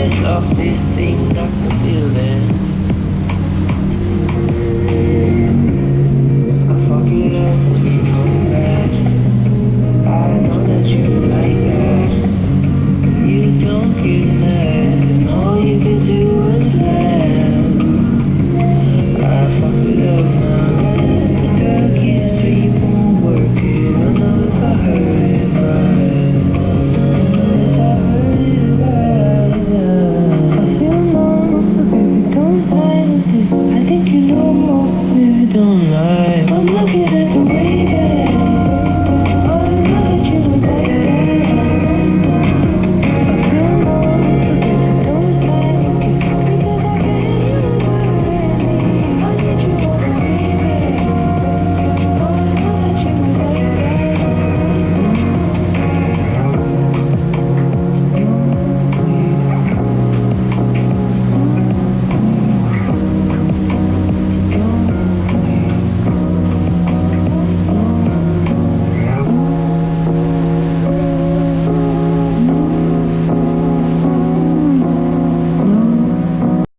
pieces of this thing that I feel it. I fuck it up, we come back. I know that you like that. You don't get mad.